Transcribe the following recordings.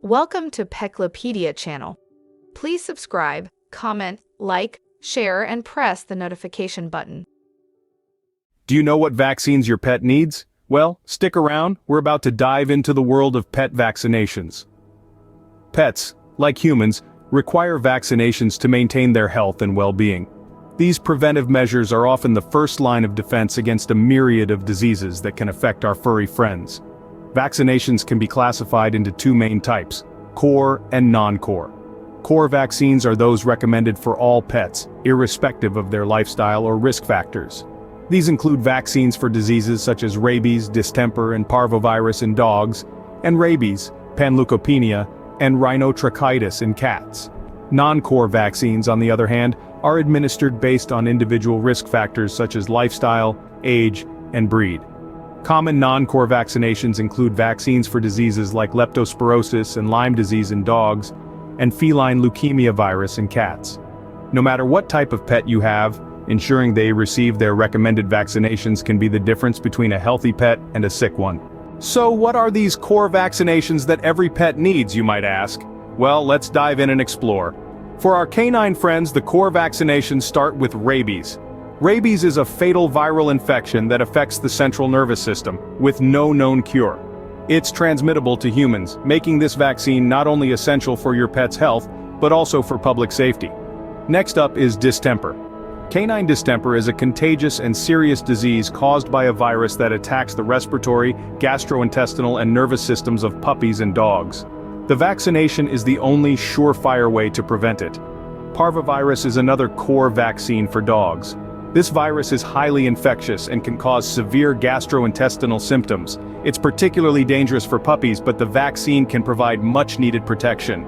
Welcome to Peclopedia channel. Please subscribe, comment, like, share, and press the notification button. Do you know what vaccines your pet needs? Well, stick around, we're about to dive into the world of pet vaccinations. Pets, like humans, require vaccinations to maintain their health and well-being. These preventive measures are often the first line of defense against a myriad of diseases that can affect our furry friends. Vaccinations can be classified into two main types: core and non-core. Core vaccines are those recommended for all pets, irrespective of their lifestyle or risk factors. These include vaccines for diseases such as rabies, distemper, and parvovirus in dogs, and rabies, panleukopenia, and rhinotracheitis in cats. Non-core vaccines, on the other hand, are administered based on individual risk factors such as lifestyle, age, and breed. Common non-core vaccinations include vaccines for diseases like leptospirosis and Lyme disease in dogs, and feline leukemia virus in cats. No matter what type of pet you have, ensuring they receive their recommended vaccinations can be the difference between a healthy pet and a sick one. So what are these core vaccinations that every pet needs, you might ask? Well, let's dive in and explore. For our canine friends, the core vaccinations start with rabies. Rabies is a fatal viral infection that affects the central nervous system, with no known cure. It's transmittable to humans, making this vaccine not only essential for your pet's health, but also for public safety. Next up is distemper. Canine distemper is a contagious and serious disease caused by a virus that attacks the respiratory, gastrointestinal, and nervous systems of puppies and dogs. The vaccination is the only surefire way to prevent it. Parvovirus is another core vaccine for dogs. This virus is highly infectious and can cause severe gastrointestinal symptoms. It's particularly dangerous for puppies, but the vaccine can provide much-needed protection.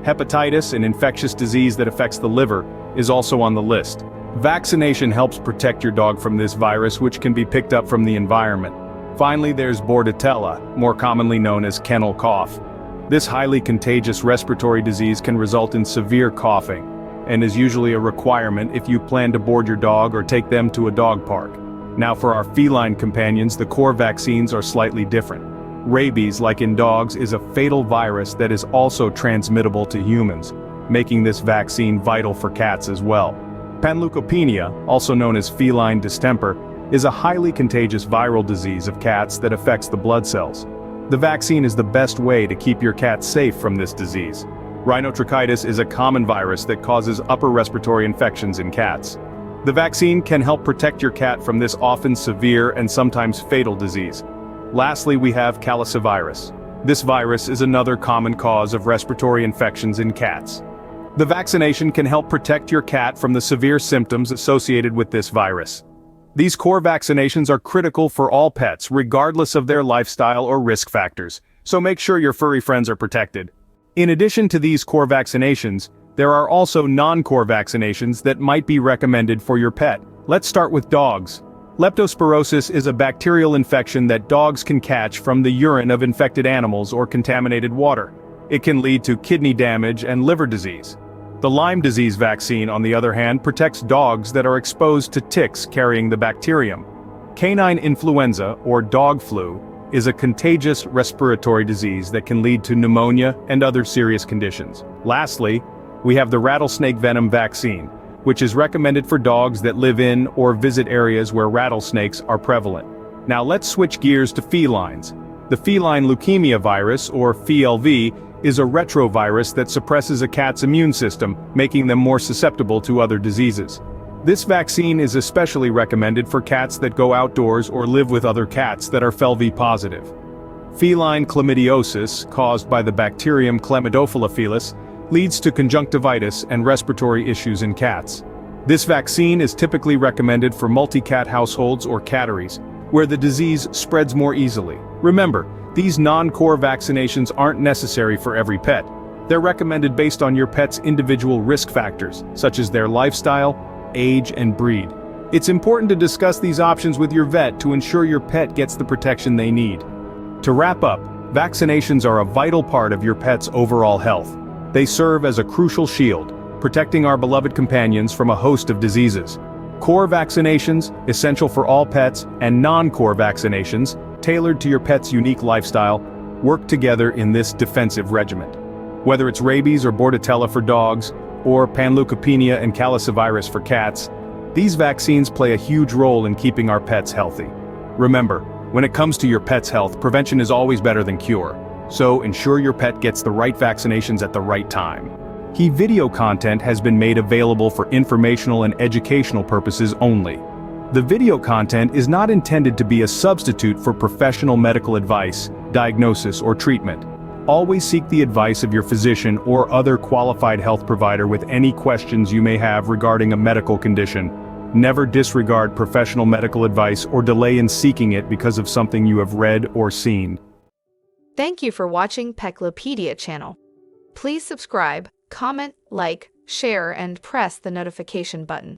Hepatitis, an infectious disease that affects the liver, is also on the list. Vaccination helps protect your dog from this virus, which can be picked up from the environment. Finally, there's Bordetella, more commonly known as kennel cough. This highly contagious respiratory disease can result in severe coughing, and is usually a requirement if you plan to board your dog or take them to a dog park. Now for our feline companions, the core vaccines are slightly different. Rabies, like in dogs, is a fatal virus that is also transmittable to humans, making this vaccine vital for cats as well. Panleukopenia, also known as feline distemper, is a highly contagious viral disease of cats that affects the blood cells. The vaccine is the best way to keep your cat safe from this disease. Rhinotracheitis is a common virus that causes upper respiratory infections in cats. The vaccine can help protect your cat from this often severe and sometimes fatal disease. Lastly, we have calicivirus. This virus is another common cause of respiratory infections in cats. The vaccination can help protect your cat from the severe symptoms associated with this virus. These core vaccinations are critical for all pets, regardless of their lifestyle or risk factors, so make sure your furry friends are protected. In addition to these core vaccinations, there are also non-core vaccinations that might be recommended for your pet. Let's start with dogs. Leptospirosis is a bacterial infection that dogs can catch from the urine of infected animals or contaminated water. It can lead to kidney damage and liver disease. The Lyme disease vaccine, on the other hand, protects dogs that are exposed to ticks carrying the bacterium. Canine influenza, or dog flu, is a contagious respiratory disease that can lead to pneumonia and other serious conditions. Lastly, we have the rattlesnake venom vaccine, which is recommended for dogs that live in or visit areas where rattlesnakes are prevalent. Now let's switch gears to felines. The feline leukemia virus, or FeLV, is a retrovirus that suppresses a cat's immune system, making them more susceptible to other diseases. This vaccine is especially recommended for cats that go outdoors or live with other cats that are FeLV positive. Feline chlamydiosis, caused by the bacterium Chlamydophila leads to conjunctivitis and respiratory issues in cats. This vaccine is typically recommended for multi-cat households or catteries, where the disease spreads more easily. Remember, these non-core vaccinations aren't necessary for every pet. They're recommended based on your pet's individual risk factors, such as their lifestyle, age, and breed. It's important to discuss these options with your vet to ensure your pet gets the protection they need. To wrap up, vaccinations are a vital part of your pet's overall health. They serve as a crucial shield, protecting our beloved companions from a host of diseases. Core vaccinations, essential for all pets, and non-core vaccinations, tailored to your pet's unique lifestyle, work together in this defensive regiment. Whether it's rabies or bordetella for dogs, or panleukopenia and calicivirus for cats, these vaccines play a huge role in keeping our pets healthy. Remember, when it comes to your pet's health, prevention is always better than cure. So ensure your pet gets the right vaccinations at the right time. Key video content has been made available for informational and educational purposes only. The video content is not intended to be a substitute for professional medical advice, diagnosis, or treatment. Always seek the advice of your physician or other qualified health provider with any questions you may have regarding a medical condition. Never disregard professional medical advice or delay in seeking it because of something you have read or seen. Thank you for watching Petlopedia channel. Please subscribe, comment, like, share, and press the notification button.